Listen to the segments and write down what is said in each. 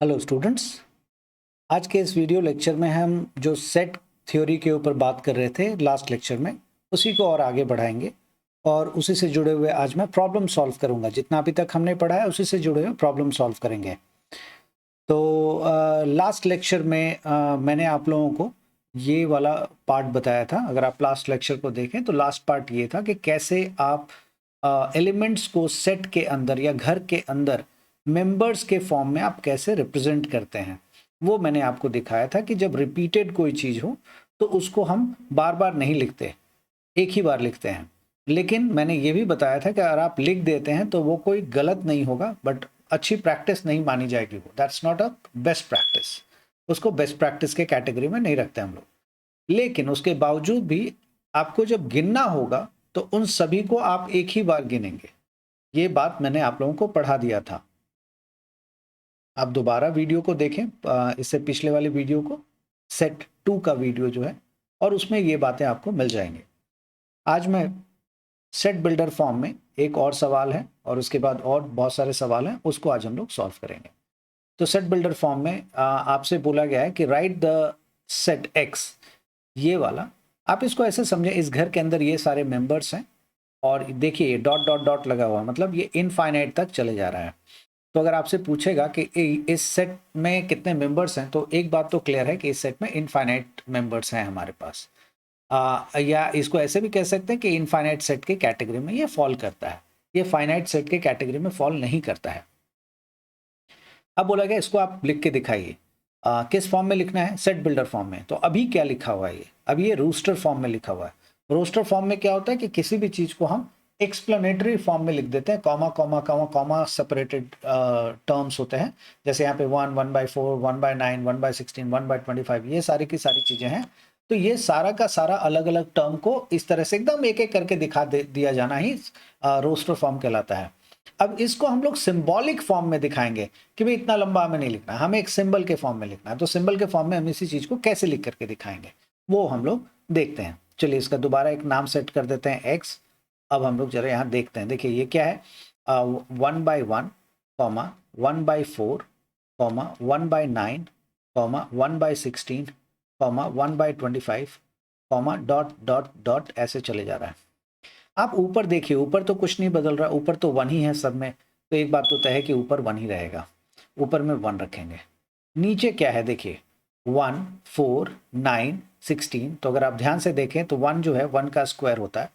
Hello students. आज के इस वीडियो लेक्चर में हम जो सेट थ्योरी के ऊपर बात कर रहे थे लास्ट लेक्चर में, उसी को और आगे बढ़ाएंगे और उसी से जुड़े हुए आज मैं प्रॉब्लम सॉल्व करूंगा। जितना अभी तक हमने पढ़ा है उसी से जुड़े हुए प्रॉब्लम सॉल्व करेंगे। तो लास्ट लेक्चर में मैंने आप लोगों को ये वाला पार्ट बताया था। अगर आप लास्ट लेक्चर को देखें तो लास्ट पार्ट ये था कि कैसे आप एलिमेंट्स को सेट के अंदर या घर के अंदर मेंबर्स के फॉर्म में आप कैसे रिप्रेजेंट करते हैं। वो मैंने आपको दिखाया था कि जब रिपीटेड कोई चीज़ हो तो उसको हम बार बार नहीं लिखते, एक ही बार लिखते हैं। लेकिन मैंने ये भी बताया था कि अगर आप लिख देते हैं तो वो कोई गलत नहीं होगा, बट अच्छी प्रैक्टिस नहीं मानी जाएगी। वो that's not a best practice. उसको बेस्ट प्रैक्टिस के कैटेगरी में नहीं रखते हम लोग। लेकिन उसके बावजूद भी आपको जब गिनना होगा तो उन सभी को आप एक ही बार गिनेंगे। ये बात मैंने आप लोगों को पढ़ा दिया था। आप दोबारा वीडियो को देखें, इससे पिछले वाले वीडियो को, सेट 2 का वीडियो जो है, और उसमें ये बातें आपको मिल जाएंगी। आज मैं सेट बिल्डर फॉर्म में एक और सवाल है और उसके बाद और बहुत सारे सवाल हैं, उसको आज हम लोग सॉल्व करेंगे। तो सेट बिल्डर फॉर्म में आपसे बोला गया है कि राइट द सेट एक्स, ये वाला। आप इसको ऐसे समझें, इस घर के अंदर ये सारे मेंबर्स हैं और देखिए ये डॉट डॉट डॉट लगा हुआ है, मतलब ये इनफाइनाइट तक चले जा रहा है। तो अगर आपसे पूछेगा कि इस सेट में कितने मेंबर्स हैं, तो एक बात तो क्लियर है कि इस सेट में इनफाइनाइट मेंबर्स हैं हमारे पास। या इसको ऐसे भी कह सकते हैं कि इनफाइनाइट सेट के कैटेगरी में ये फॉल करता है, ये फाइनाइट सेट के कैटेगरी में फॉल नहीं करता है। अब बोला गया इसको आप लिख के दिखाइए। किस फॉर्म में लिखना है? सेट बिल्डर फॉर्म में। तो अभी क्या लिखा हुआ है? ये अभी ये रोस्टर फॉर्म में लिखा हुआ है। रोस्टर फॉर्म में क्या होता है कि किसी भी चीज को हम एक्सप्लेनेटरी फॉर्म में लिख देते हैं, comma comma comma comma separated terms होते हैं। जैसे यहाँ पे 1, 1/4, 1/9, 1/16, 1/25, ये सारी की सारी चीजें हैं। तो ये सारा का सारा अलग अलग टर्म को इस तरह से एकदम एक एक करके दिखा दिया जाना ही रोस्टर फॉर्म कहलाता है। अब इसको हम लोग सिंबॉलिक फॉर्म में दिखाएंगे कि भाई इतना लंबा हमें नहीं लिखना, हमें एक सिंबल के फॉर्म में लिखना है। तो सिंबल के फॉर्म में हम इसी चीज को कैसे लिख करके दिखाएंगे, वो हम लोग देखते हैं। चलिए इसका दोबारा एक नाम सेट कर देते हैं, एक्स। अब हम लोग जरा यहाँ देखते हैं। देखिए ये क्या है, 1/1, 1/4, 1/9, 1/16, 1/25, डॉट डॉट डॉट ऐसे चले जा रहा है। आप ऊपर देखिए, ऊपर तो कुछ नहीं बदल रहा, ऊपर तो 1 ही है सब में। तो एक बात तो तय है कि ऊपर 1 ही रहेगा, ऊपर में 1 रखेंगे। नीचे क्या है देखिए, 1, 4, 9, 16। तो अगर आप ध्यान से देखें तो 1 जो है 1 का स्क्वायर होता है,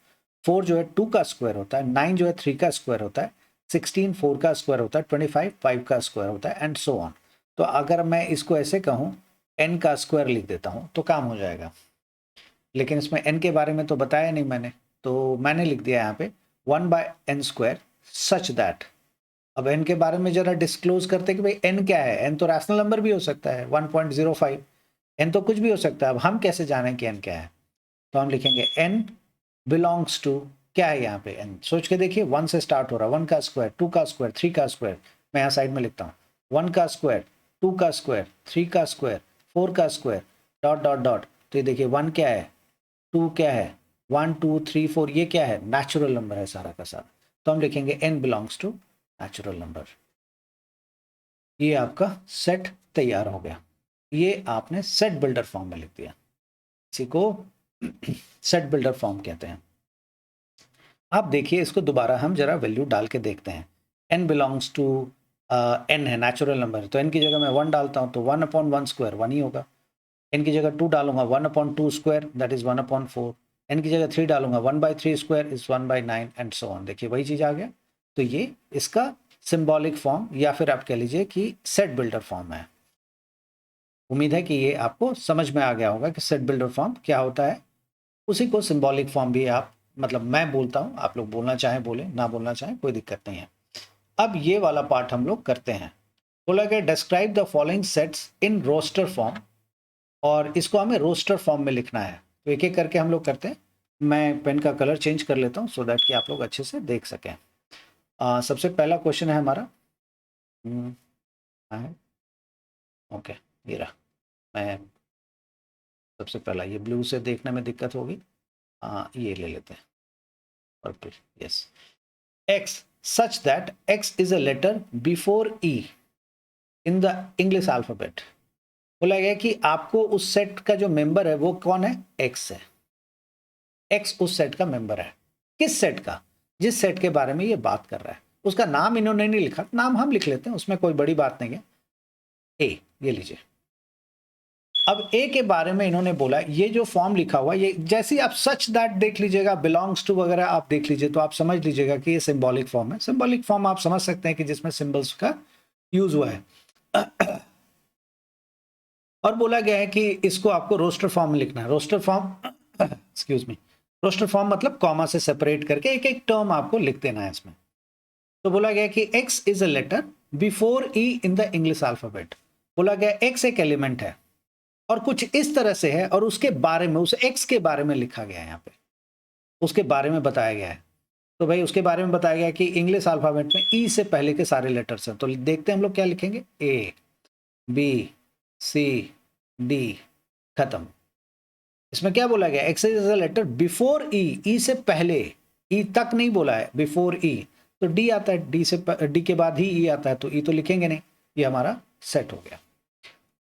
4 जो है 2 का स्क्वायर होता है, 9 जो है 3 का स्क्वायर होता है, 16 4 का स्क्वायर होता है, 25 5 का स्क्वायर होता है, एंड सो ऑन। तो अगर मैं इसको ऐसे कहूँ, n का स्क्वायर लिख देता हूँ तो काम हो जाएगा। लेकिन इसमें n के बारे में तो बताया नहीं मैंने, तो मैंने लिख दिया यहाँ पे 1/n² सच दैट। अब n के बारे में जरा डिस्क्लोज करते कि भाई n क्या है। n तो रैशनल नंबर भी हो सकता है, 1.05। n तो कुछ भी हो सकता है। अब हम कैसे जानें कि n क्या है? तो हम लिखेंगे n बिलोंग्स टू, क्या है यहाँ पे n, सोच के देखिए। 1 से स्टार्ट हो रहा है, 1 का स्क्वायर, 2 का स्क्वायर, 3 का स्क्वायर। मैं यहाँ साइड में लिखता हूँ, 1 का स्क्वायर, 2 का स्क्वायर, 3 का स्क्वायर, 4 का स्क्वायर, डॉट डॉट डॉट। तो ये देखिए 1 क्या है, 2 क्या है, 1 2 3 4, ये क्या है? नेचुरल नंबर है सारा का सारा। तो हम लिखेंगे n belongs to natural number. ये आपका सेट तैयार हो गया। ये आपने सेट बिल्डर फॉर्म में लिख दिया। इसी को सेट बिल्डर फॉर्म कहते हैं। आप देखिए इसको दोबारा हम जरा वैल्यू डाल के देखते हैं। n बिलोंग्स टू n है, नेचुरल नंबर। तो n की जगह मैं 1 डालता हूँ तो 1/1 स्क्वायर 1 ही होगा। n की जगह 2 डालूंगा, 1/2 स्क्वायर दैट इज 1/4। n की जगह 3 डालूंगा, 1/3 square is 1/9, and so on. देखिए वही चीज आ गया। तो ये इसका सिंबॉलिक फॉर्म, या फिर आप कह लीजिए कि सेट बिल्डर फॉर्म है। उम्मीद है कि ये आपको समझ में आ गया होगा कि सेट बिल्डर फॉर्म क्या होता है। उसी को सिंबॉलिक फॉर्म भी आप, मतलब मैं बोलता हूँ, आप लोग बोलना चाहें बोले, ना बोलना चाहें कोई दिक्कत नहीं है। अब ये वाला पार्ट हम लोग करते हैं। बोला गया describe the following sets in roster form, और इसको हमें रोस्टर फॉर्म में लिखना है। तो एक एक करके हम लोग करते हैं। मैं पेन का कलर चेंज कर लेता हूँ सो दैट कि आप लोग अच्छे से देख सकें। सबसे पहला क्वेश्चन है हमारा, ओके, ये रहा। मैं सबसे पहला, ये ब्लू से देखने में दिक्कत होगी, ये ले लेते हैं, purple. Yes, x such that x is a letter before e, in the English alphabet. बोला गया कि आपको उस सेट का जो मेंबर है वो कौन है, एक्स है। एक्स उस सेट का मेंबर है। किस सेट का, जिस सेट के बारे में ये बात कर रहा है। उसका नाम इन्होंने नहीं लिखा, नाम हम लिख लेते हैं, उसमें कोई बड़ी बात नहीं है। ए, ये लीजिए। अब ए के बारे में इन्होंने बोला, ये जो फॉर्म लिखा हुआ, ये जैसे ही आप सच दैट देख लीजिएगा, बिलोंग्स टू वगैरह आप देख लीजिए, तो आप समझ लीजिएगा कि ये सिंबॉलिक फॉर्म है। सिंबॉलिक फॉर्म आप समझ सकते हैं कि जिसमें सिंबल्स का यूज हुआ है। और बोला गया है कि इसको आपको रोस्टर फॉर्म में लिखना है। Roster form excuse me, roster form मतलब कॉमा से सेपरेट करके एक एक टर्म आपको लिख देना है इसमें। तो बोला गया कि x is a letter before E in the English alphabet. बोला गया x एक एलिमेंट है और कुछ इस तरह से है, और उसके बारे में, उस x के बारे में लिखा गया है यहाँ पे, उसके बारे में बताया गया है। तो भाई उसके बारे में बताया गया कि इंग्लिश अल्फाबेट में ई से पहले के सारे लेटर्स हैं। तो देखते हैं हम लोग क्या लिखेंगे, ए बी सी डी, खत्म। इसमें क्या बोला गया, x is a letter before e, e से पहले, ई तक नहीं बोला है, बिफोर ई। तो डी आता है, डी के बाद ही ई आता है, तो ई तो लिखेंगे नहीं। ये हमारा सेट हो गया।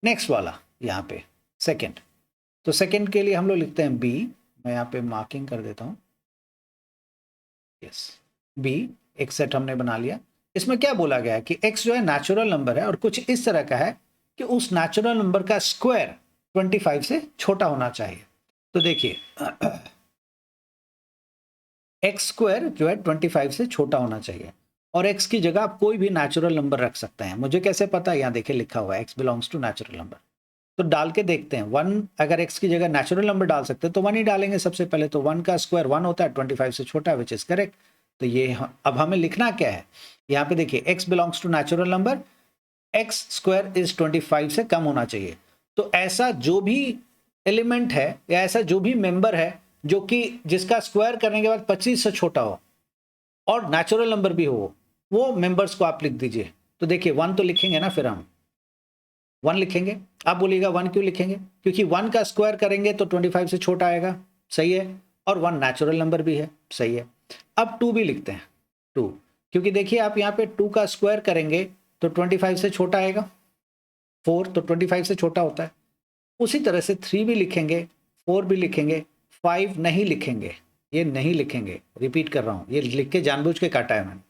नेक्स्ट वाला यहाँ पे सेकंड, तो सेकंड के लिए हम लोग लिखते हैं बी। मैं यहाँ पे मार्किंग कर देता हूँ, यस बी। एक सेट हमने बना लिया। इसमें क्या बोला गया है कि एक्स जो है नेचुरल नंबर है और कुछ इस तरह का है कि उस नेचुरल नंबर का स्क्वायर 25 से छोटा होना चाहिए। तो देखिए एक्स स्क्वायर जो है 25 से छोटा होना चाहिए, और एक्स की जगह आप कोई भी नेचुरल नंबर रख सकते हैं। मुझे कैसे पता है, यहाँ देखिए लिखा हुआ है X belongs to natural number. तो डाल के देखते हैं, 1 अगर एक्स की जगह नेचुरल नंबर डाल सकते हैं तो 1 ही डालेंगे सबसे पहले। तो 1 का स्क्वायर 1 होता है, 25 से छोटा, विच इज करेक्ट। तो ये अब हमें लिखना क्या है, यहाँ पे देखिए X belongs to natural number, X square is 25 से कम होना चाहिए। तो ऐसा जो भी एलिमेंट है या ऐसा जो भी मेंबर है जो कि जिसका स्क्वायर करने के बाद 25 से छोटा हो और नेचुरल नंबर भी हो, वो मेंबर्स को आप लिख दीजिए। तो देखिए 1 तो लिखेंगे ना, फिर हम 1 लिखेंगे। आप बोलिएगा 1 क्यों लिखेंगे, क्योंकि 1 का स्क्वायर करेंगे तो 25 से छोटा आएगा, सही है, और 1 नेचुरल नंबर भी है, सही है। अब 2 भी लिखते हैं, 2, क्योंकि देखिए आप यहाँ पे 2 का स्क्वायर करेंगे तो 25 से छोटा आएगा, 4 तो 25 से छोटा होता है। उसी तरह से 3 भी लिखेंगे, 4 भी लिखेंगे, 5 नहीं लिखेंगे, ये नहीं लिखेंगे, रिपीट कर रहा हूँ, ये लिख के जानबूझ के काटा है मैंने,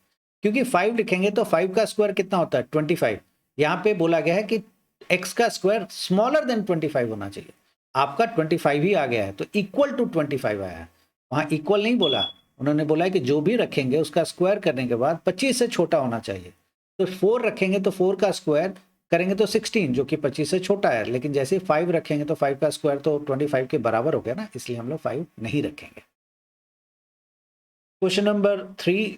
क्योंकि 5 लिखेंगे तो 5 का स्क्वायर कितना होता है, 25। यहाँ पे बोला गया है कि x का स्क्वायर स्मॉलर देन 25 होना चाहिए। आपका 25 ही आ गया है तो इक्वल टू 25 आया है, वहाँ इक्वल नहीं बोला, उन्होंने बोला है कि जो भी रखेंगे उसका स्क्वायर करने के बाद 25 से छोटा होना चाहिए। तो 4 रखेंगे तो 4 का स्क्वायर करेंगे तो 16, जो कि 25 से छोटा है, लेकिन जैसे 5 रखेंगे तो 5 का स्क्वायर तो 25 के बराबर हो गया ना, इसलिए हम लोग 5 नहीं रखेंगे। क्वेश्चन नंबर 3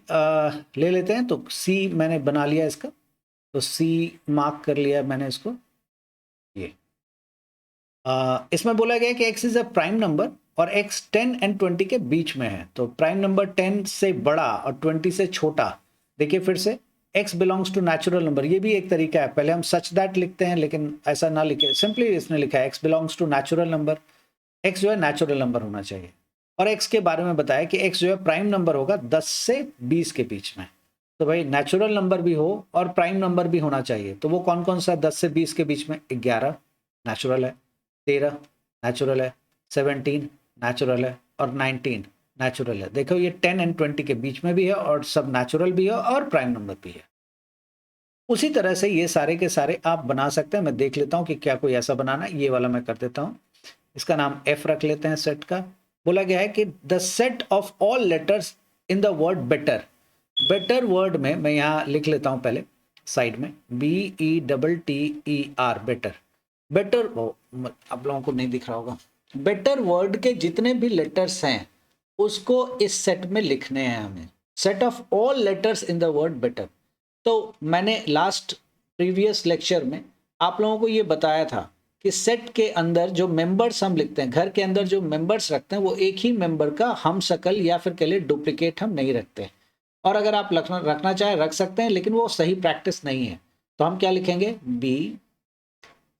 ले लेते हैं। तो सी मैंने बना लिया इसका, तो सी मार्क कर लिया मैंने इसको। ये इसमें बोला गया कि x is a prime number और x 10 एंड 20 के बीच में है। तो प्राइम नंबर 10 से बड़ा और 20 से छोटा। देखिए फिर से x belongs to natural number, ये भी एक तरीका है। पहले हम सच दैट लिखते हैं, लेकिन ऐसा ना लिखे, सिंपली इसने लिखा है x belongs to natural number. x जो है नेचुरल नंबर होना चाहिए, और x के बारे में बताया कि x जो है प्राइम नंबर होगा 10 से 20 के बीच में। तो भाई नेचुरल नंबर भी हो और प्राइम नंबर भी होना चाहिए, तो वो कौन कौन सा 10 से 20 के बीच में, 11 नेचुरल है, 13 नेचुरल है, 17 नेचुरल है, और 19 नेचुरल है। देखो ये 10 एंड 20 के बीच में भी है और सब नेचुरल भी है और प्राइम नंबर भी है। उसी तरह से ये सारे के सारे आप बना सकते हैं। मैं देख लेता हूँ कि क्या कोई ऐसा बनाना है, ये वाला मैं कर देता हूँ, इसका नाम f रख लेते हैं सेट का। बोला गया है कि the set of all letters in the word better. Better word में मैं यहाँ लिख लेता हूँ पहले साइड में, BETTER, बेटर। बेटर, आप लोगों को नहीं दिख रहा होगा, बेटर वर्ड के जितने भी लेटर्स हैं उसको इस सेट में लिखने हैं हमें, set of all letters in the word better. तो मैंने लास्ट प्रीवियस लेक्चर में आप लोगों को ये बताया था कि सेट के अंदर जो मेंबर्स हम लिखते हैं, घर के अंदर जो मेंबर्स रखते हैं, वो एक ही मेंबर का हम शकल या फिर कह लिए डुप्लीकेट हम नहीं रखते। और अगर आप रखना चाहे रख सकते हैं, लेकिन वो सही प्रैक्टिस नहीं है। तो हम क्या लिखेंगे, बी,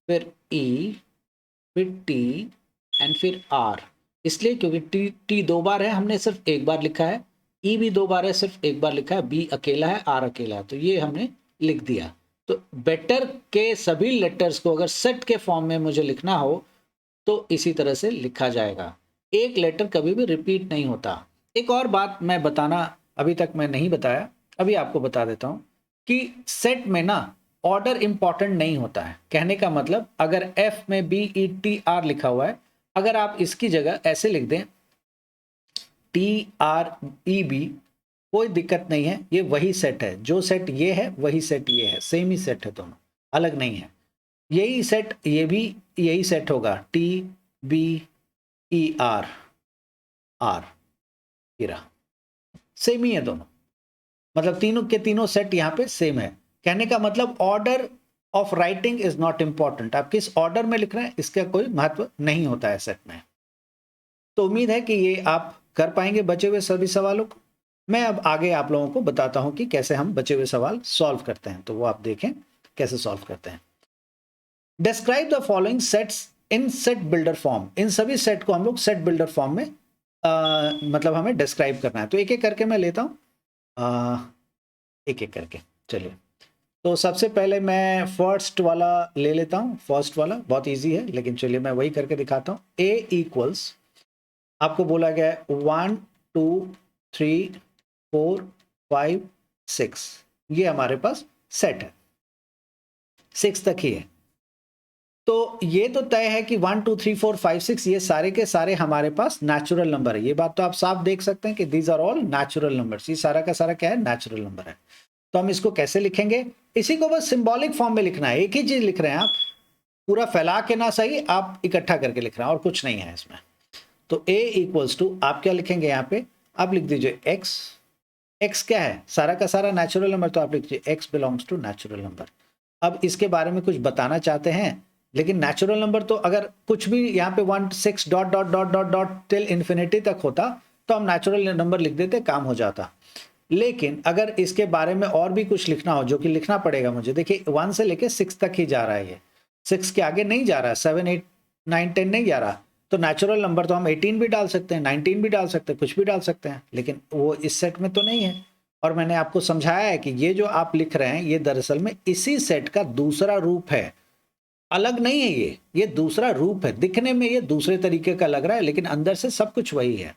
फिर ई, फिर टी एंड फिर आर। इसलिए क्योंकि टी 2 बार है, हमने सिर्फ 1 बार लिखा है, ई भी 2 बार है, सिर्फ 1 बार लिखा है, बी अकेला है, आर अकेला है, तो ये हमने लिख दिया। तो बेटर के सभी लेटर्स को अगर सेट के फॉर्म में मुझे लिखना हो तो इसी तरह से लिखा जाएगा। एक लेटर कभी भी रिपीट नहीं होता। एक और बात मैं बताना अभी तक मैं नहीं बताया, अभी आपको बता देता हूं कि सेट में ना ऑर्डर इंपॉर्टेंट नहीं होता है। कहने का मतलब अगर एफ में बी ई टी आर लिखा हुआ है, अगर आप इसकी जगह ऐसे लिख दें टी आर ई बी, कोई दिक्कत नहीं है, ये वही सेट है। जो सेट ये है वही सेट ये है, सेम ही सेट है, दोनों अलग नहीं है। यही सेट ये भी यही सेट होगा, T B E R R, ये रहा, सेम ही है दोनों, मतलब तीनों के तीनों सेट यहाँ पे सेम है। कहने का मतलब order of writing is not important, आप किस ऑर्डर में लिख रहे हैं इसका कोई महत्व नहीं होता है सेट में। तो उम्मीद है कि ये आप कर पाएंगे बचे हुए सभी सवालों को। मैं अब आगे आप लोगों को बताता हूं कि कैसे हम बचे हुए सवाल सॉल्व करते हैं, तो वो आप देखें कैसे सॉल्व करते हैं। Describe the following sets in set builder form. इन सभी सेट को हम लोग सेट बिल्डर फॉर्म में मतलब हमें डिस्क्राइब करना है। तो एक एक करके मैं लेता हूँ, एक एक करके चलिए। तो सबसे पहले मैं फर्स्ट वाला ले लेता हूँ। फर्स्ट वाला बहुत इजी है, लेकिन चलिए मैं वही करके दिखाता हूँ। ए इक्वल्स, आपको बोला गया है 1 2 3 4 5 6, ये हमारे पास सेट है, 6 तक ही है। तो ये तो तय है कि 1 2 3 4 5 6 ये सारे के सारे हमारे पास नेचुरल नंबर है। ये बात तो आप साफ देख सकते हैं कि these are all natural numbers. ये सारा का सारा क्या है, नेचुरल नंबर है। तो हम इसको कैसे लिखेंगे, इसी को बस सिंबॉलिक फॉर्म में लिखना है। एक ही चीज लिख रहे हैं आप, पूरा फैला के ना सही, आप इकट्ठा करके लिख रहे हैं और कुछ नहीं है इसमें। तो a इक्वल्स टू आप क्या लिखेंगे यहाँ पे, आप लिख दीजिए x। x क्या है, सारा का सारा नेचुरल नंबर, तो आप लिख दीजिए x belongs to natural number. अब इसके बारे में कुछ बताना चाहते हैं, लेकिन नेचुरल नंबर तो अगर कुछ भी यहाँ पे 1 6 dot dot dot dot dot till infinity तक होता तो हम नेचुरल नंबर लिख देते, काम हो जाता। लेकिन अगर इसके बारे में और भी कुछ लिखना हो, जो कि लिखना पड़ेगा मुझे, देखिए 1 से लेके 6 तक ही जा रहा है, ये 6 के आगे नहीं जा रहा है, 7 8 9 10 नहीं जा रहा। तो नेचुरल नंबर तो हम 18 भी डाल सकते हैं, 19 भी डाल सकते हैं, कुछ भी डाल सकते हैं, लेकिन वो इस सेट में तो नहीं है। और मैंने आपको समझाया है कि ये जो आप लिख रहे हैं ये दरअसल में इसी सेट का दूसरा रूप है, अलग नहीं है। ये दूसरा रूप है, दिखने में ये दूसरे तरीके का लग रहा है, लेकिन अंदर से सब कुछ वही है।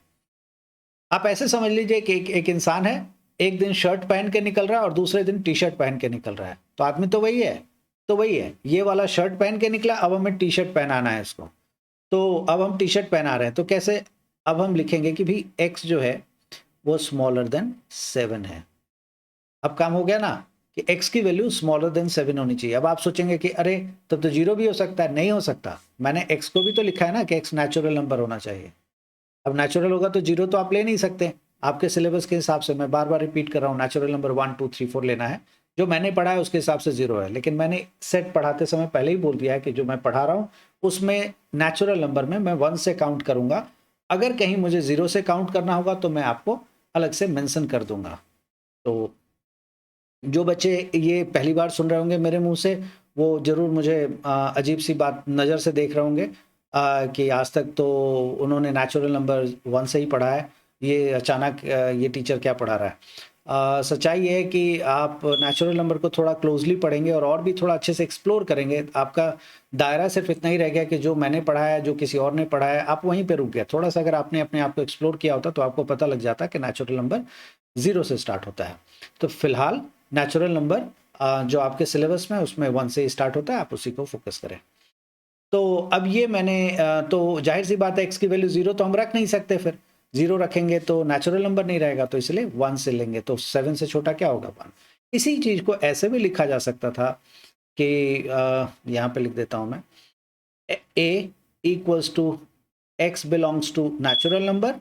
आप ऐसे समझ लीजिए कि एक इंसान है, एक दिन शर्ट पहन के निकल रहा है और दूसरे दिन टी शर्ट पहन के निकल रहा है, तो आदमी तो वही है। तो वही है, ये वाला शर्ट पहन के निकला, अब हमें टी शर्ट पहनाना है इसको, तो अब हम टी शर्ट पहना रहे हैं। तो कैसे, अब हम लिखेंगे कि भाई x जो है वो स्मॉलर देन 7 है। अब काम हो गया ना कि x की वैल्यू स्मॉलर देन 7 होनी चाहिए। अब आप सोचेंगे कि अरे तब तो जीरो भी हो सकता है, नहीं हो सकता, मैंने x को भी तो लिखा है ना कि x नेचुरल नंबर होना चाहिए। अब नेचुरल होगा तो जीरो तो आप ले नहीं सकते, आपके सिलेबस के हिसाब से, मैं बार बार रिपीट कर रहा हूँ, नेचुरल नंबर 1 2 3 4 लेना है। जो मैंने पढ़ा है उसके हिसाब से जीरो है, लेकिन मैंने सेट पढ़ाते समय पहले ही बोल दिया है कि जो मैं पढ़ा रहा हूँ उसमें नेचुरल नंबर में मैं 1 से काउंट करूंगा। अगर कहीं मुझे जीरो से काउंट करना होगा तो मैं आपको अलग से मेंशन कर दूंगा। तो जो बच्चे ये पहली बार सुन रहे होंगे मेरे मुंह से, वो जरूर मुझे अजीब सी बात नज़र से देख रहे होंगे कि आज तक तो उन्होंने नेचुरल नंबर 1 से ही पढ़ा है, ये अचानक ये टीचर क्या पढ़ा रहा है। सच्चाई ये है कि आप नेचुरल नंबर को थोड़ा क्लोजली पढ़ेंगे और भी थोड़ा अच्छे से एक्सप्लोर करेंगे, आपका दायरा सिर्फ इतना ही रह गया कि जो मैंने पढ़ा है, जो किसी और ने पढ़ा है, आप वहीं पे रुक गए। थोड़ा सा अगर आपने अपने आप को एक्सप्लोर किया होता तो आपको पता लग जाता कि नेचुरल नंबर 0 से स्टार्ट होता है। तो फिलहाल नेचुरल नंबर जो आपके सिलेबस में उसमें 1 से ही स्टार्ट होता है, आप उसी को फोकस करें। तो अब ये मैंने तो जाहिर सी बात है x की वैल्यू 0 तो हम रख नहीं सकते, फिर 0 रखेंगे तो नेचुरल नंबर नहीं रहेगा, तो इसलिए 1 से लेंगे, तो 7 से छोटा क्या होगा, 1। इसी चीज को ऐसे भी लिखा जा सकता था कि यहाँ पे लिख देता हूं मैं, a equals to x belongs to natural number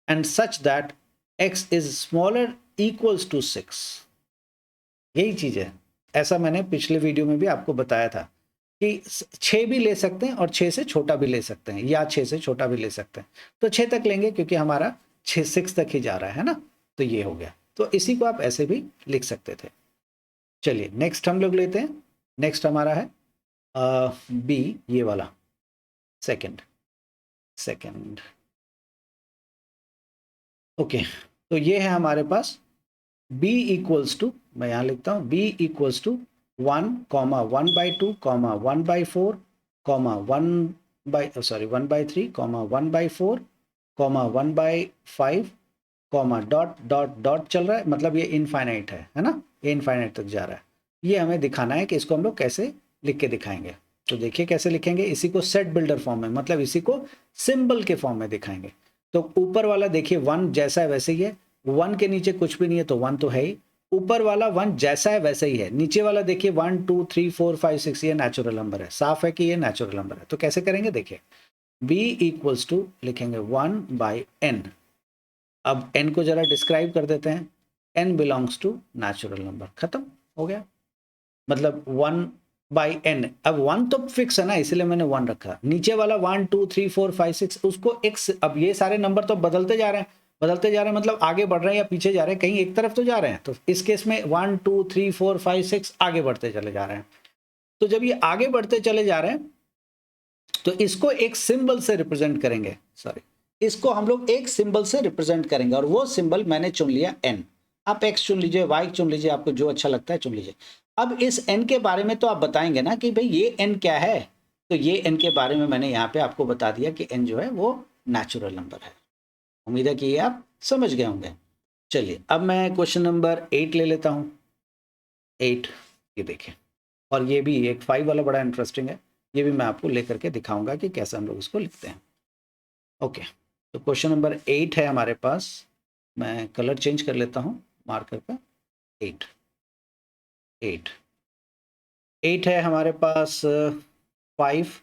and such that x is smaller equals to 6। यही चीज है, ऐसा मैंने पिछले वीडियो में भी आपको बताया था कि 6 भी ले सकते हैं और 6 से छोटा भी ले सकते हैं, या 6 से छोटा भी ले सकते हैं। तो 6 तक लेंगे क्योंकि हमारा 6 तक ही जा रहा है ना, तो ये हो गया। तो इसी को आप ऐसे भी लिख सकते थे। चलिए नेक्स्ट हम लोग लेते हैं। नेक्स्ट हमारा है बी, ये वाला सेकंड सेकंड ओके। तो ये है हमारे पास b इक्वल्स टू, मैं यहां लिखता हूं b equals to 1 comma 1/2 comma 1/4 comma 1/3 comma 1/4 comma 1/5 comma dot dot dot चल रहा है, मतलब ये इनफाइनाइट है ना, ये इनफाइनाइट तक जा रहा है। ये हमें दिखाना है कि इसको हम लोग कैसे लिख के दिखाएंगे। तो देखिए कैसे लिखेंगे, इसी को सेट बिल्डर फॉर्म में, मतलब इसी को सिंबल के फॉर्म में दिखाएंगे। तो ऊपर वाला देखिए 1 जैसा है वैसे ही है, 1 के नीचे कुछ भी नहीं है तो 1 तो है ही, ऊपर वाला 1 जैसा है वैसे ही है, नीचे वाला देखिए 1 2 3 4 5 6 ये नेचुरल नंबर है, साफ है कि ये नेचुरल नंबर है। तो कैसे करेंगे देखिए, b इक्वल्स टू लिखेंगे 1/n। अब n को जरा डिस्क्राइब कर देते हैं, n belongs to natural number, खत्म हो गया। मतलब 1/n, अब 1 तो फिक्स है ना, इसलिए मैंने 1 रखा। नीचे वाला 1 2 3 4 5 6 उसको x, अब ये सारे नंबर तो बदलते जा रहे हैं, बदलते जा रहे हैं मतलब आगे बढ़ रहे हैं या पीछे जा रहे हैं, कहीं एक तरफ तो जा रहे हैं। तो इस केस में 1 2 3 4 5 6 आगे बढ़ते चले जा रहे हैं। तो जब ये आगे बढ़ते चले जा रहे हैं तो इसको एक सिंबल से रिप्रेजेंट करेंगे, सॉरी, इसको हम लोग एक सिंबल से रिप्रेजेंट करेंगे, और वो सिंबल मैंने चुन लिया n। आप x चुन लीजिए, y चुन लीजिए, आपको जो अच्छा लगता है चुन लीजिए। अब इस n के बारे में तो आप बताएंगे ना कि भाई ये n क्या है, तो ये n के बारे में मैंने यहाँ पे आपको बता दिया कि n जो है वो नेचुरल नंबर है। उम्मीद है कि ये आप समझ गए होंगे। चलिए अब मैं क्वेश्चन नंबर 8 ले लेता हूँ। 8, ये देखें, और ये भी एक 5 वाला बड़ा इंटरेस्टिंग है, ये भी मैं आपको लेकर के दिखाऊंगा कि कैसे हम लोग इसको लिखते हैं। ओके, तो क्वेश्चन नंबर 8 है हमारे पास, मैं कलर चेंज कर लेता हूँ मार्कर का। 8 8 8 है हमारे पास 5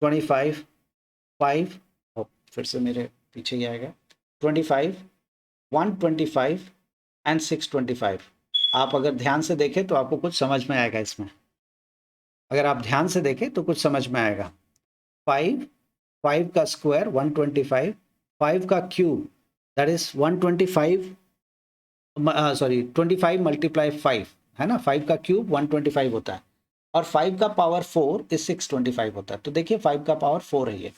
25 5, और फिर से मेरे पीछे ही आएगा 25 125 एंड 625। आप अगर ध्यान से देखें तो आपको कुछ समझ में आएगा इसमें, अगर आप ध्यान से देखें तो कुछ समझ में आएगा। 5 5 का स्क्वायर 125, 5 का cube that is 125, sorry 25 multiply 5 है ना, 5 का क्यूब 125 होता है, और 5 का पावर 4 इज 625 होता है। तो देखिए 5 का पावर 4 है ये।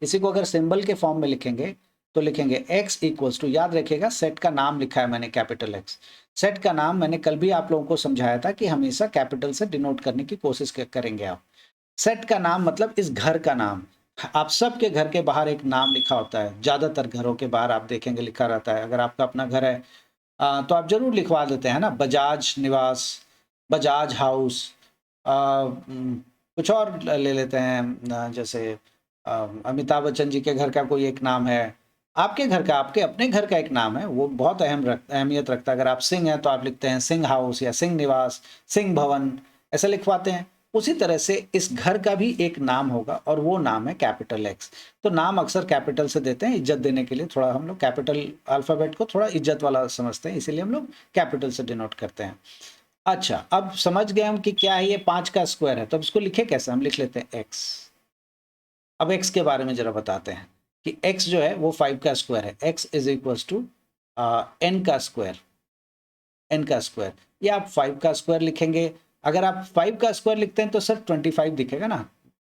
इसी को अगर सिंबल के फॉर्म में लिखेंगे तो लिखेंगे x इक्वल्स टू, याद रखिएगा सेट का नाम लिखा है मैंने कैपिटल X। सेट का नाम मैंने कल भी आप लोगों को समझाया था कि हमेशा कैपिटल से डिनोट करने की कोशिश करेंगे आप। सेट का नाम मतलब इस घर का नाम। आप सबके घर के बाहर एक नाम लिखा होता है, ज़्यादातर घरों के बाहर आप देखेंगे लिखा रहता है। अगर आपका अपना घर है तो आप जरूर लिखवा देते हैं ना, बजाज निवास, बजाज हाउस, कुछ और ले लेते हैं, जैसे अमिताभ बच्चन जी के घर का कोई एक नाम है, आपके घर का, आपके अपने घर का एक नाम है, वो बहुत अहमियत रखता है। अगर आप सिंह हैं तो आप लिखते हैं सिंह हाउस या सिंह निवास, सिंह भवन, ऐसा लिखवाते हैं। उसी तरह से इस घर का भी एक नाम होगा और वो नाम है कैपिटल X। तो नाम अक्सर कैपिटल से देते हैं इज्जत देने के लिए, थोड़ा हम लोग कैपिटल अल्फ़ाबेट को थोड़ा इज्जत वाला समझते हैं, इसीलिए हम लोग कैपिटल से डिनोट करते हैं। अच्छा, अब समझ गए हम कि क्या है ये 5 का स्क्वायर है, तो अब इसको लिखे कैसे, हम लिख लेते हैं x। अब x के बारे में जरा बताते हैं कि x जो है वो 5 का स्क्वायर है, x is equals to n का स्क्वायर, n का स्क्वायर। ये आप 5 का स्क्वायर लिखेंगे, अगर आप 5 का स्क्वायर लिखते हैं तो सिर्फ 25 दिखेगा ना,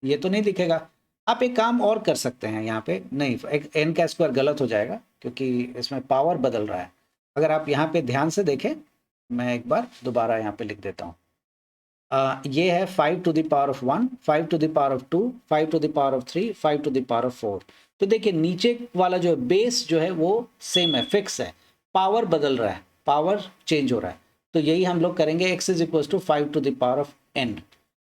ये तो नहीं दिखेगा। आप एक काम और कर सकते हैं, यहाँ पे नहीं, n का स्क्वायर गलत हो जाएगा क्योंकि इसमें पावर बदल रहा है। अगर आप यहाँ पे ध्यान से देखें, मैं एक बार दोबारा यहाँ पे लिख देता हूँ। ये है 5 to the power of 1, 5 to the power of 2, 5 to the power of 3, 5 to the power of 4। तो देखिए नीचे वाला जो बेस जो है वो सेम है, फिक्स है, पावर बदल रहा है, पावर चेंज हो रहा है। तो यही हम लोग करेंगे, x is equal to 5 to the power of n।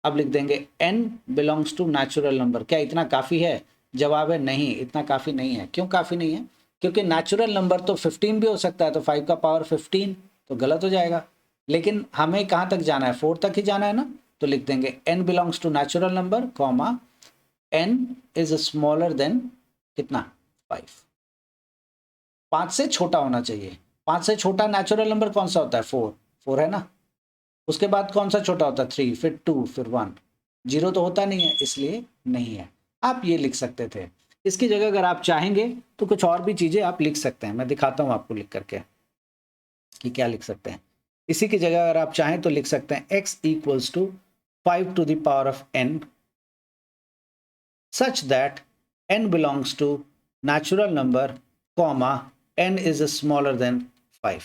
अब लिख देंगे n belongs to natural number. क्या इतना काफ़ी है? जवाब है नहीं, इतना काफ़ी नहीं है। क्यों काफ़ी नहीं है? क्योंकि नेचुरल नंबर तो 15 भी हो सकता है, तो 5 का पावर 15 तो गलत हो जाएगा। लेकिन हमें कहाँ तक जाना है? 4 तक ही जाना है ना, तो लिख देंगे n belongs to natural number comma n is smaller than कितना? 5। 5 से छोटा होना चाहिए। 5 से छोटा नेचुरल नंबर कौन सा होता है? 4। 4 है ना। उसके बाद कौन सा छोटा होता है? 3, फिर 2, फिर 1। 0 तो होता नहीं है, इसलिए नहीं है। आप ये लिख सकते थे। इसकी जगह अगर आप चाहेंगे तो कुछ और भी चीज़ें आप लिख सकते हैं, मैं दिखाता हूँ आपको लिख करके कि क्या लिख सकते हैं। इसी की जगह अगर आप चाहें तो लिख सकते हैं x equals to 5 to the power of n such that n belongs to natural number comma n is smaller than 5।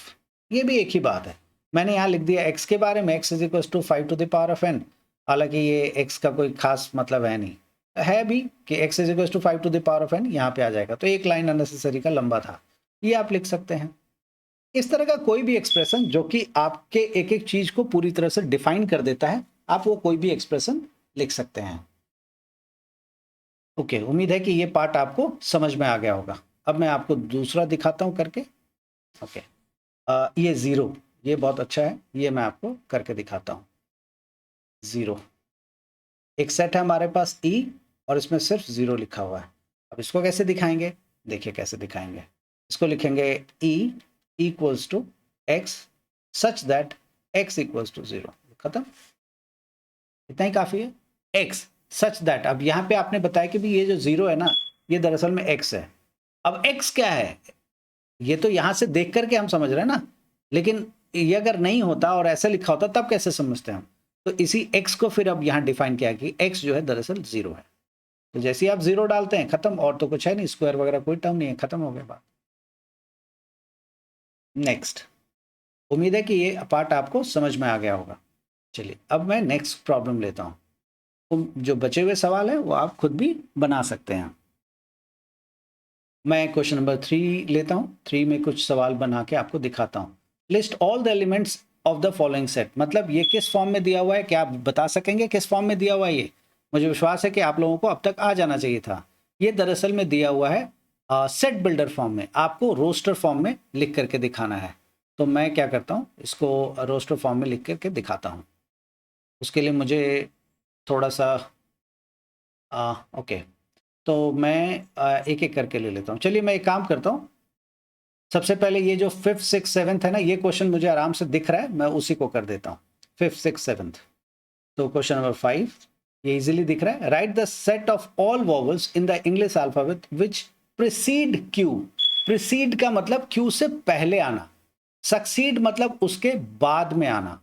ये भी एक ही बात है। मैंने यहाँ लिख दिया x के बारे में, x is equal to 5 to the power of n। हालांकि ये x का कोई खास मतलब है नहीं, है भी कि x is equal to 5 to the power of n यहाँ पे आ जाएगा, तो एक लाइन अननेसेसरी का लंबा था, ये आप लिख सकते हैं। इस तरह का कोई भी एक्सप्रेशन जो कि आपके एक एक चीज को पूरी तरह से डिफाइन कर देता है, आप वो कोई भी एक्सप्रेशन लिख सकते हैं। ओके, उम्मीद है कि ये पार्ट आपको समझ में आ गया होगा। अब मैं आपको दूसरा दिखाता हूं करके। ओके, ये जीरो, ये बहुत अच्छा है, ये मैं आपको करके दिखाता हूं। जीरो एक सेट है हमारे पास ई, और इसमें सिर्फ जीरो लिखा हुआ है। अब इसको कैसे दिखाएंगे, देखिए कैसे दिखाएंगे। इसको लिखेंगे E equals to X such that X equals to zero, खत्म, इतना ही काफी है। एक्स सच दैट, अब यहाँ पे आपने बताया कि भी ये जो जीरो है ना, ये दरअसल में एक्स है। अब एक्स क्या है, ये तो यहां से देख करके हम समझ रहे हैं ना, लेकिन ये अगर नहीं होता और ऐसा लिखा होता तब कैसे समझते हैं हम। तो इसी x को फिर अब यहाँ डिफाइन किया कि x जो है दरअसल जीरो है। तो जैसे ही आप जीरो डालते हैं, खत्म, और तो कुछ है नहीं, स्क्वायर वगैरह कोई टर्म नहीं है, खत्म हो गया बात। नेक्स्ट, उम्मीद है कि ये पार्ट आपको समझ में आ गया होगा। चलिए अब मैं नेक्स्ट प्रॉब्लम लेता हूँ। तो जो बचे हुए सवाल है वो आप खुद भी बना सकते हैं। मैं क्वेश्चन नंबर 3 लेता हूँ। 3 में कुछ सवाल बना के आपको दिखाता हूँ। List all the elements of the following set, मतलब ये किस फॉर्म में दिया हुआ है, क्या आप बता सकेंगे किस फॉर्म में दिया हुआ है ये? मुझे विश्वास है कि आप लोगों को अब तक आ जाना चाहिए था। ये दरअसल में दिया हुआ है सेट बिल्डर फॉर्म में, आपको रोस्टर फॉर्म में लिख करके दिखाना है। तो मैं क्या करता हूँ, इसको रोस्टर फॉर्म में लिख करके दिखाता हूँ। उसके लिए मुझे थोड़ा सा ओके, तो मैं एक एक करके ले लेता हूँ। चलिए मैं एक काम करता हूँ, सबसे पहले ये जो 5th 6th 7th है ना, ये क्वेश्चन मुझे आराम से दिख रहा है, मैं उसी को कर देता हूँ। 5th 6th 7th, तो क्वेश्चन नंबर 5 ये इजीली दिख रहा है। Write the set of all vowels in the English alphabet which precede Q. Precede का मतलब क्यू से पहले आना, सक्सीड मतलब उसके बाद में आना,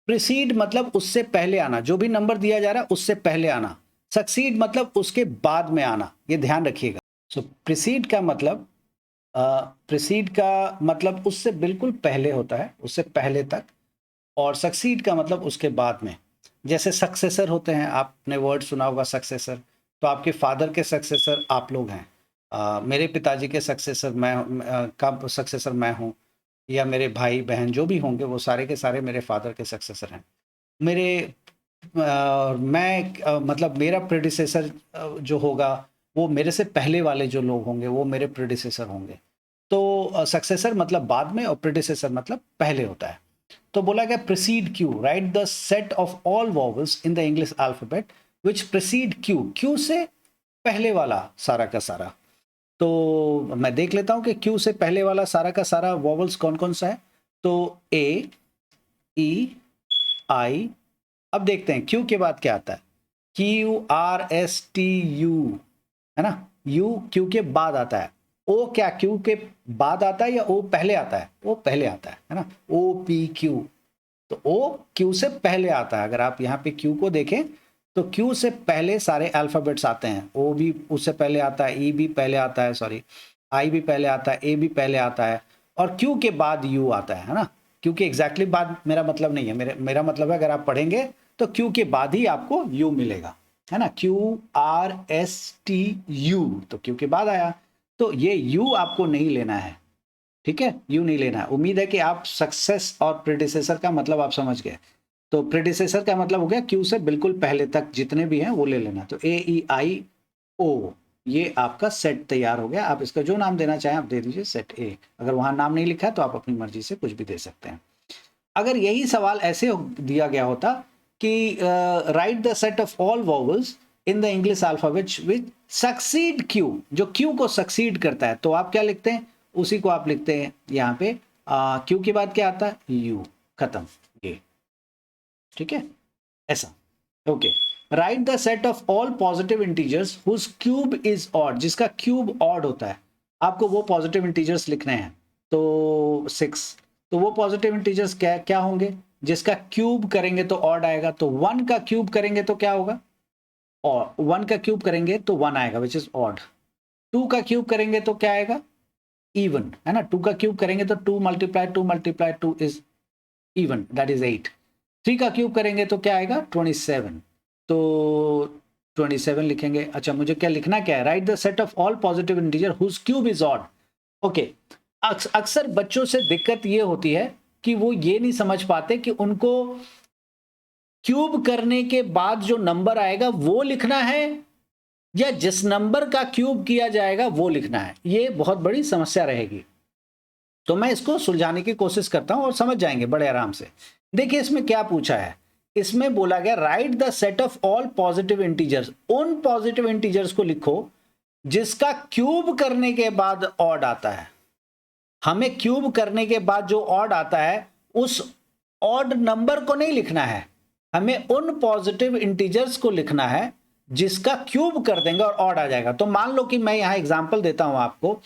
प्रिसीड मतलब उससे पहले आना, जो भी नंबर दिया जा रहा है उससे पहले आना, सक्सीड मतलब उसके बाद में आना, ये ध्यान रखिएगा। सो प्रिसीड का मतलब प्रिसीड का मतलब उससे बिल्कुल पहले होता है, उससे पहले तक, और सक्सीड का मतलब उसके बाद में। जैसे सक्सेसर होते हैं, आपने वर्ड सुना होगा सक्सेसर, तो आपके फादर के सक्सेसर आप लोग हैं, मेरे पिताजी के सक्सेसर का सक्सेसर मैं हूँ, या मेरे भाई बहन जो भी होंगे वो सारे के सारे मेरे फादर के सक्सेसर हैं। मेरे मतलब मेरा प्रेडिसेसर जो होगा वो मेरे से पहले वाले जो लोग होंगे वो मेरे प्रेडिसेसर होंगे। तो सक्सेसर मतलब बाद में और प्रेडिसेसर मतलब पहले होता है। तो बोला गया preceded Q, right the set of all vowels in the English alphabet which preceded Q, Q से पहले वाला सारा का सारा। तो मैं देख लेता हूं कि क्यू से पहले वाला सारा का सारा वॉवल्स कौन कौन सा है। तो ए, ई, आई, अब देखते हैं क्यू के बाद क्या आता है। QRSTU, है ना, यू क्यू के बाद आता है। ओ क्या क्यू के बाद आता है या ओ पहले आता है? ओ पहले आता है ना, OPQ। तो ओ क्यू से पहले आता है। अगर आप यहाँ पे क्यू को देखें तो क्यू से पहले सारे अल्फाबेट्स आते हैं। ओ भी उससे पहले आता है, ई भी पहले आता है, सॉरी आई भी पहले आता है, ए भी पहले आता है, और क्यू के बाद यू आता है ना। क्योंकि एग्जैक्टली बाद मेरा मतलब नहीं है, मेरा मतलब है अगर आप पढ़ेंगे तो क्यू के बाद ही आपको यू मिलेगा, है ना। QRSTU, तो क्यू के बाद आया, तो ये यू आपको नहीं लेना है, ठीक है, यू नहीं लेना है। उम्मीद है कि आप सक्सेस और प्रेडिसेसर का मतलब आप समझ गए। तो प्रेडिसेसर का मतलब हो गया क्यू से बिल्कुल पहले तक जितने भी हैं वो ले लेना। तो AEIO, ये आपका सेट तैयार हो गया। आप इसका जो नाम देना चाहें आप दे दीजिए, सेट ए। अगर वहां नाम नहीं लिखा है तो आप अपनी मर्जी से कुछ भी दे सकते हैं। अगर यही सवाल ऐसे दिया गया होता कि write the set of all vowels in the English alphabet which succeed Q, जो क्यू को सक्सीड करता है, तो आप क्या लिखते हैं, उसी को आप लिखते हैं यहाँ पे क्यू के बाद क्या आता है, यू, खत्म, ये, ठीक है, ऐसा। Okay, write the set of all positive integers whose cube is odd, जिसका क्यूब ऑड होता है, आपको वो पॉजिटिव इंटीजर्स लिखने हैं। तो 6, तो वो पॉजिटिव इंटीजर्स क्या क्या होंगे, जिसका क्यूब करेंगे तो ऑड आएगा। तो 1 का क्यूब करेंगे तो क्या होगा, और 1 का क्यूब करेंगे तो 1 आएगा विच इज ऑड। 2 का क्यूब करेंगे तो क्या आएगा, इवन, है ना। 2 का क्यूब करेंगे तो 2 multiply 2 is even, that is 8। 3 का क्यूब करेंगे तो क्या आएगा 27, तो 27 लिखेंगे। अच्छा मुझे क्या लिखना क्या है, write the set of all positive integer whose cube is odd. Okay, अक्सर बच्चों से दिक्कत ये होती है कि वो ये नहीं समझ पाते कि उनको क्यूब करने के बाद जो नंबर आएगा वो लिखना है या जिस नंबर का क्यूब किया जाएगा वो लिखना है। ये बहुत बड़ी समस्या रहेगी, तो मैं इसको सुलझाने की कोशिश करता हूं और समझ जाएंगे बड़े आराम से। देखिए इसमें क्या पूछा है, इसमें बोला गया right the set of all positive integers, उन पॉजिटिव इंटीजर्स को लिखो जिसका क्यूब करने के बाद ऑड आता है। हमें क्यूब करने के बाद जो ऑड आता है उस ऑड नंबर को नहीं लिखना है, हमें उन पॉजिटिव इंटीजर्स को लिखना है जिसका क्यूब कर देंगे और ऑड आ जाएगा। तो मान लो कि मैं यहां एग्जांपल देता हूं आपको,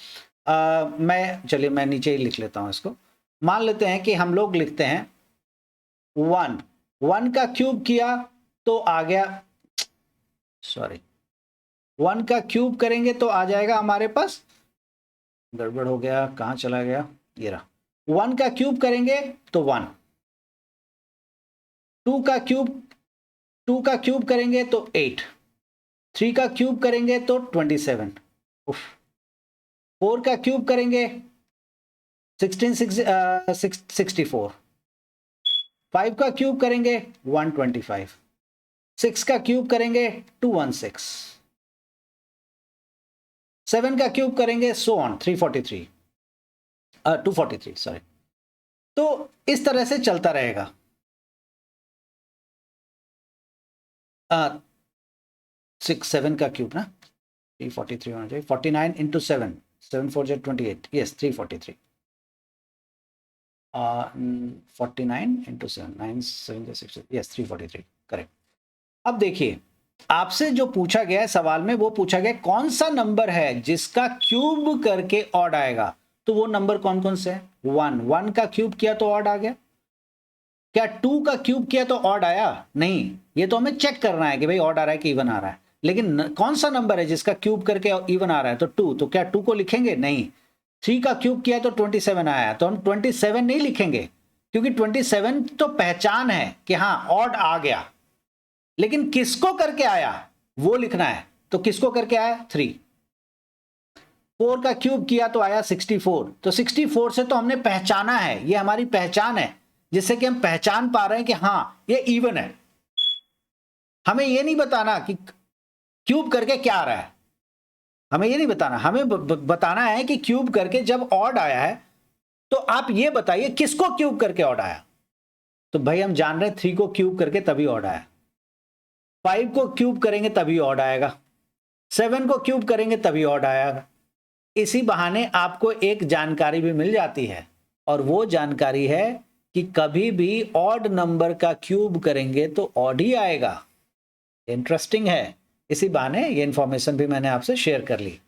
चलिए मैं नीचे ही लिख लेता हूं इसको। मान लेते हैं कि हम लोग लिखते हैं 1, 1 का क्यूब किया तो आ गया, सॉरी 1 का क्यूब करेंगे तो आ जाएगा हमारे पास, गड़बड़ हो गया, कहां चला गया, ये रहा। 1 का क्यूब करेंगे तो 1, 2 का क्यूब करेंगे तो 8, 3 का क्यूब करेंगे तो 27, 4 का क्यूब करेंगे 64, 5 का क्यूब करेंगे 125, 6 का क्यूब करेंगे 216, 7 का क्यूब करेंगे सो ऑन 243 सॉरी। तो इस तरह से चलता रहेगा। 7 का क्यूब ना 343 होना चाहिए, 49 इंटू 7, 7 4 जा 28, यस 343, 49 इंटू 7, 9 7 जा 6, यस 343 करेक्ट। अब देखिए आपसे जो पूछा गया है सवाल में, वो पूछा गया कौन सा नंबर है जिसका क्यूब करके ऑड आएगा। तो वो नंबर कौन कौन से है, 1 का क्यूब किया तो ऑड आ गया, क्या 2 का क्यूब किया तो ऑड आया, नहीं, ये तो हमें चेक करना है कि भाई ऑड आ रहा है कि इवन आ रहा है। लेकिन कौन सा नंबर है जिसका क्यूब करके इवन आ रहा है, तो 2, तो क्या 2 को लिखेंगे, नहीं। 3 का क्यूब किया तो 27 आया, तो हम 27 नहीं लिखेंगे क्योंकि 27 तो पहचान है कि हाँ ऑड आ गया, लेकिन किसको करके आया वो लिखना है। तो किसको करके आया 3। 4 का क्यूब किया तो आया 64, तो 64 से तो हमने पहचाना है, ये हमारी पहचान है जिससे कि हम पहचान पा रहे हैं कि हाँ ये इवन है। हमें ये नहीं बताना कि क्यूब करके क्या आ रहा है, हमें ये नहीं बताना, हमें बताना है कि क्यूब करके जब ऑड आया है तो आप ये बताइए किसको क्यूब करके ऑड आया। तो भाई हम जान रहे हैं 3 को क्यूब करके तभी ऑड आया, 5 को क्यूब करेंगे तभी ऑड आएगा, 7 को क्यूब करेंगे तभी ऑड आएगा। इसी बहाने आपको एक जानकारी भी मिल जाती है, और वो जानकारी है कि कभी भी ऑड नंबर का क्यूब करेंगे तो ऑड ही आएगा। इंटरेस्टिंग है, इसी बहाने ये इंफॉर्मेशन भी मैंने आपसे शेयर कर ली।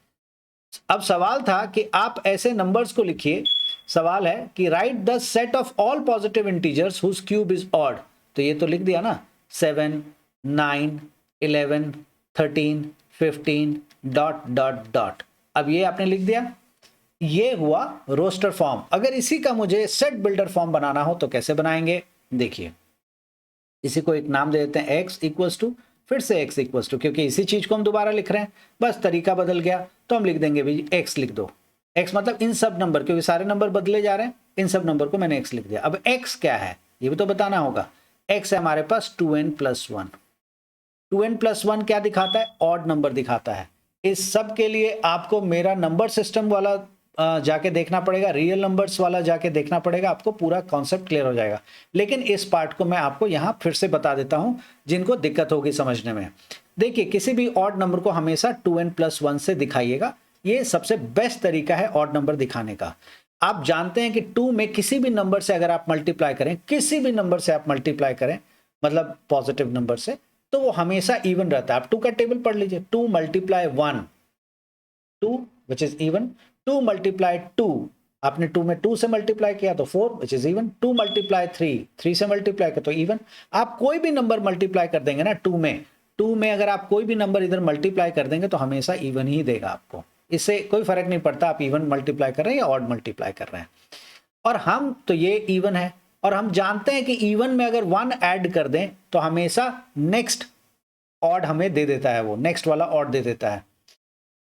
अब सवाल था कि आप ऐसे नंबर्स को लिखिए, सवाल है कि write the set of all positive integers whose cube is odd. तो ये तो लिख दिया ना, 7 9 11 13 15 डॉट डॉट डॉट। अब ये आपने लिख दिया, ये हुआ रोस्टर फॉर्म। अगर इसी का मुझे सेट बिल्डर फॉर्म बनाना हो तो कैसे बनाएंगे, देखिए इसी को एक नाम दे देते हैं x इक्वल्स टू, फिर से x इक्वल्स टू, क्योंकि इसी चीज को हम दोबारा लिख रहे हैं, बस तरीका बदल गया तो हम लिख देंगे भाई x लिख दो। x मतलब इन सब नंबर, क्योंकि सारे नंबर बदले जा रहे हैं, इन सब नंबर को मैंने x लिख दिया। अब x क्या है ये भी तो बताना होगा। x है हमारे पास 2n+1, 2n+1 क्या दिखाता है, ऑड नंबर दिखाता है। इस सब के लिए आपको मेरा नंबर सिस्टम वाला जाके देखना पड़ेगा, रियल नंबर्स वाला जाके देखना पड़ेगा, आपको पूरा कॉन्सेप्ट क्लियर हो जाएगा। लेकिन इस पार्ट को मैं आपको यहां फिर से बता देता हूं जिनको दिक्कत होगी समझने में। देखिए किसी भी ऑड नंबर को हमेशा 2n+1 से दिखाइएगा, ये सबसे बेस्ट तरीका है ऑड नंबर दिखाने का। आप जानते हैं कि 2 में किसी भी नंबर से अगर आप मल्टीप्लाई करें, किसी भी नंबर से आप मल्टीप्लाई करें, मतलब पॉजिटिव नंबर से, तो वो हमेशा इवन रहता है। आप 2 का टेबल पढ़ लीजिए, 2 × 1 2 विच इज इवन, 2 × 2 आपने 2 में 2 से मल्टीप्लाई किया तो 4 विच इज इवन, 2 × 3 3 से मल्टीप्लाई किया तो इवन। आप कोई भी नंबर मल्टीप्लाई कर देंगे ना 2 में अगर आप कोई भी नंबर इधर मल्टीप्लाई कर देंगे तो हमेशा इवन ही देगा आपको, इससे कोई फर्क नहीं पड़ता आप इवन मल्टीप्लाई कर रहे हैं या ऑड मल्टीप्लाई कर रहे हैं। और हम तो ये इवन है और हम जानते हैं कि इवन में अगर 1 ऐड कर दें तो हमेशा नेक्स्ट ऑड हमें दे देता है, वो नेक्स्ट वाला ऑड दे देता है।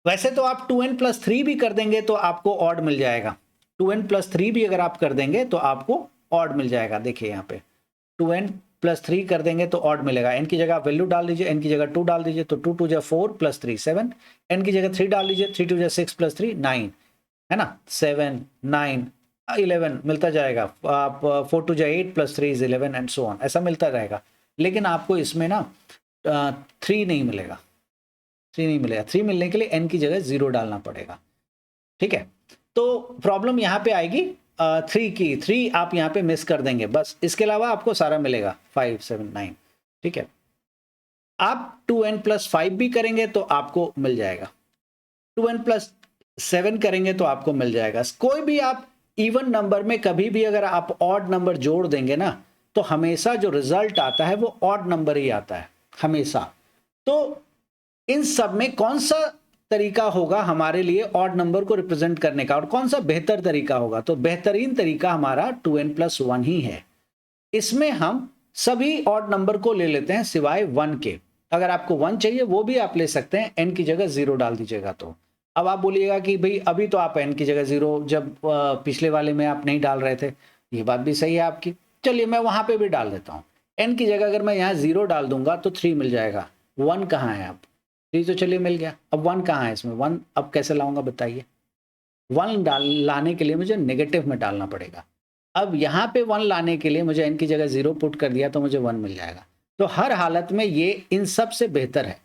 वैसे तो आप 2n+3 भी कर देंगे तो आपको ऑड मिल जाएगा। 2n+3 भी अगर आप कर देंगे तो आपको ऑड मिल जाएगा। देखिए यहाँ पे 2n+3 कर देंगे तो ऑड मिलेगा। n की जगह आप वैल्यू डाल दीजिए, n की जगह 2 डाल दीजिए तो 2 2 4 + 3 7, n की जगह 3 डाल दीजिए, 3 2 6 + 3 9, है ना, 7 9 11 मिलता जाएगा। आप 4 2 8 + 3 = 11 एंड सो ऑन, ऐसा मिलता रहेगा। लेकिन आपको इसमें ना 3 नहीं मिलेगा, 3 नहीं मिलेगा। 3 मिलने के लिए n की जगह 0 डालना पड़ेगा, ठीक है। तो प्रॉब्लम यहाँ पे आएगी 3 की, 3 आप यहाँ पे मिस कर देंगे, बस इसके अलावा आपको सारा मिलेगा 5 7 9, ठीक है। आप 2n+5 भी करेंगे तो आपको मिल जाएगा, 2n+7 करेंगे तो आपको मिल जाएगा। कोई भी आप इवन नंबर में कभी भी अगर आप ऑड नंबर जोड़ देंगे ना तो हमेशा जो रिजल्ट आता है वो ऑड नंबर ही आता है हमेशा। तो इन सब में कौन सा तरीका होगा हमारे लिए ऑड नंबर को रिप्रेजेंट करने का और कौन सा बेहतर तरीका होगा? तो बेहतरीन तरीका हमारा 2n+1 ही है। इसमें हम सभी ऑड नंबर को ले लेते हैं सिवाय 1 के। अगर आपको 1 चाहिए वो भी आप ले सकते हैं, n की जगह 0 डाल दीजिएगा। तो अब आप बोलिएगा कि भाई अभी तो आप n की जगह 0 जब पिछले वाले में आप नहीं डाल रहे थे, ये बात भी सही है आपकी। चलिए मैं वहां पे भी डाल देता हूँ, n की जगह अगर मैं यहाँ 0 डाल दूंगा तो 3 मिल जाएगा। 1 कहाँ है? अब 3 तो चलिए मिल गया, अब 1 कहाँ है इसमें? 1 अब कैसे लाऊंगा बताइए? 1 लाने के लिए मुझे नेगेटिव में डालना पड़ेगा। अब यहाँ पे 1 लाने के लिए मुझे n की जगह 0 पुट कर दिया तो मुझे 1 मिल जाएगा। तो हर हालत में ये इन सब से बेहतर है।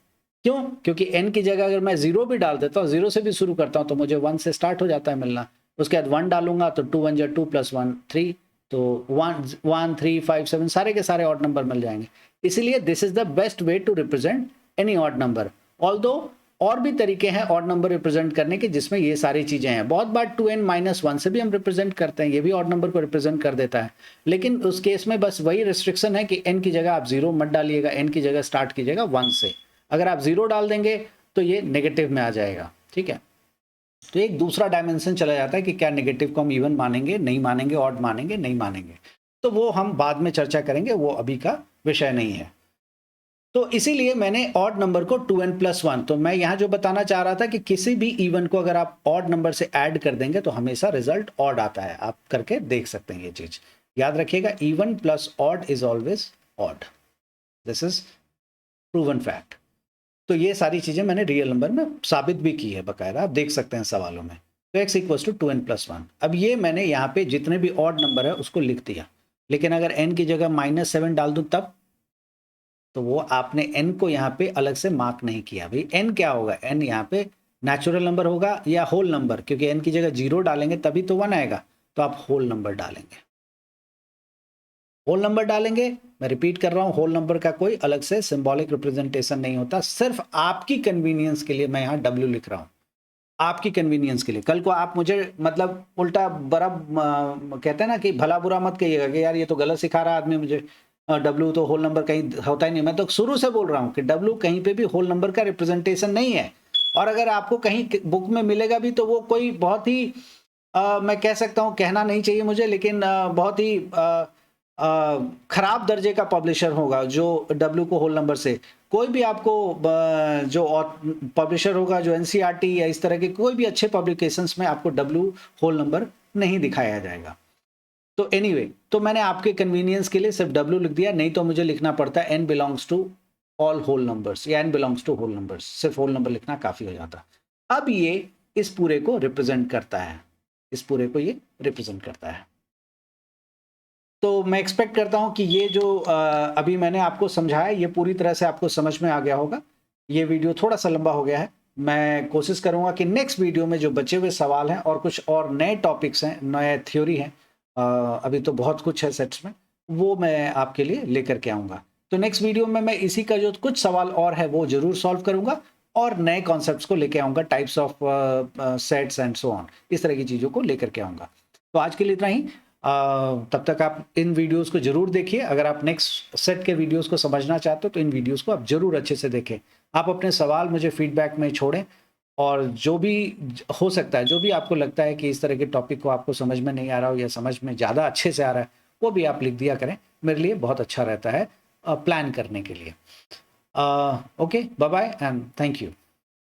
क्यों? क्योंकि n की जगह अगर मैं 0 भी डाल देता हूँ, 0 से भी शुरू करता हूँ तो मुझे 1 से स्टार्ट हो जाता है मिलना। उसके बाद 1 डालूंगा तो 2 1 2 + 1 3, तो 1 1 3 5 7 सारे के सारे ऑड नंबर मिल जाएंगे। इसीलिए this is the best way to represent any odd number. Although और भी तरीके हैं ऑड नंबर रिप्रेजेंट करने के जिसमें ये सारी चीजें हैं। बहुत बार 2n-1 से भी हम रिप्रेजेंट करते हैं, ये भी ऑड नंबर को रिप्रेजेंट कर देता है। लेकिन उस केस में बस वही रिस्ट्रिक्शन है कि n की जगह आप 0 मत डालिएगा, n की जगह स्टार्ट कीजिएगा 1 से। अगर आप 0 डाल देंगे तो ये नेगेटिव में आ जाएगा, ठीक है। तो एक दूसरा डायमेंशन चला जाता है कि क्या नेगेटिव को हम इवन मानेंगे, नहीं मानेंगे, ऑड मानेंगे, नहीं मानेंगे। तो वो हम बाद में चर्चा करेंगे, वो अभी का विषय नहीं है। तो इसीलिए मैंने ऑड नंबर को 2n+1, तो मैं यहां जो बताना चाह रहा था कि किसी भी इवन को अगर आप ऑड नंबर से ऐड कर देंगे तो हमेशा रिजल्ट ऑड आता है। आप करके देख सकते हैं, ये चीज याद रखिएगा, even plus odd is always odd, this is proven fact. तो ये सारी चीजें मैंने रियल नंबर में साबित भी की है बकायदा, आप देख सकते हैं सवालों में। तो x = 2n+1। अब ये मैंने यहाँ पे जितने भी ऑड नंबर है उसको लिख दिया, लेकिन अगर n की जगह -7 डाल दूं तब, तो वो आपने n को यहाँ पे अलग से मार्क नहीं किया। भाई n क्या होगा? n यहाँ पे नेचुरल नंबर होगा या होल नंबर, क्योंकि n की जगह 0 डालेंगे तभी तो 1 आएगा, तो आप होल नंबर डालेंगे। होल नंबर डालेंगे, मैं रिपीट कर रहा हूं, होल नंबर का कोई अलग से सिंबॉलिक रिप्रेजेंटेशन नहीं होता, सिर्फ आपकी कन्वीनियंस के लिए मैं यहाँ w लिख रहा हूँ, आपकी कन्वीनियंस के लिए। कल को आप मुझे मतलब उल्टा बड़ा कहते हैं ना कि भला बुरा मत कहिएगा कि यार ये तो गलत सिखा रहा है आदमी मुझे, W तो होल नंबर कहीं होता ही नहीं। मैं तो शुरू से बोल रहा हूँ कि W कहीं पे भी होल नंबर का रिप्रेजेंटेशन नहीं है, और अगर आपको कहीं बुक में मिलेगा भी तो वो कोई बहुत ही मैं कह सकता हूँ, कहना नहीं चाहिए मुझे, लेकिन बहुत ही खराब दर्जे का पब्लिशर होगा जो W को होल नंबर से। कोई भी आपको जो पब्लिशर होगा जो NCERT या इस तरह के कोई भी अच्छे पब्लिकेशंस में आपको W होल नंबर नहीं दिखाया जाएगा। तो एनीवे, तो मैंने आपके कन्वीनियंस के लिए सिर्फ W लिख दिया, नहीं तो मुझे लिखना पड़ता है n belongs to all whole numbers या n belongs to whole numbers, सिर्फ होल नंबर लिखना काफी हो जाता। अब ये इस पूरे को रिप्रेजेंट करता है, इस पूरे को ये रिप्रेजेंट करता है। तो मैं एक्सपेक्ट करता हूं कि ये जो अभी मैंने आपको समझाया ये पूरी तरह से आपको समझ में आ गया होगा। ये वीडियो थोड़ा सा लंबा हो गया है, मैं कोशिश करूंगा कि नेक्स्ट वीडियो में जो बचे हुए सवाल हैं और कुछ और नए टॉपिक्स हैं, नए थ्योरी हैं, अभी तो बहुत कुछ है सेट्स में, वो मैं आपके लिए लेकर के आऊँगा। तो नेक्स्ट वीडियो में मैं इसी का जो कुछ सवाल और है वो जरूर सॉल्व करूँगा और नए कॉन्सेप्ट्स को लेकर आऊँगा, types of sets and so on, इस तरह की चीज़ों को लेकर के आऊँगा। तो आज के लिए इतना ही। तब तक आप इन वीडियोस को जरूर देखिए। अगर आप नेक्स्ट सेट के वीडियोस को समझना चाहते हो तो इन वीडियोस को आप जरूर अच्छे से देखें। आप अपने सवाल मुझे फीडबैक में छोड़ें, और जो भी हो सकता है, जो भी आपको लगता है कि इस तरह के टॉपिक को आपको समझ में नहीं आ रहा हो या समझ में ज़्यादा अच्छे से आ रहा है, वो भी आप लिख दिया करें, मेरे लिए बहुत अच्छा रहता है प्लान करने के लिए। Okay, bye bye and thank you.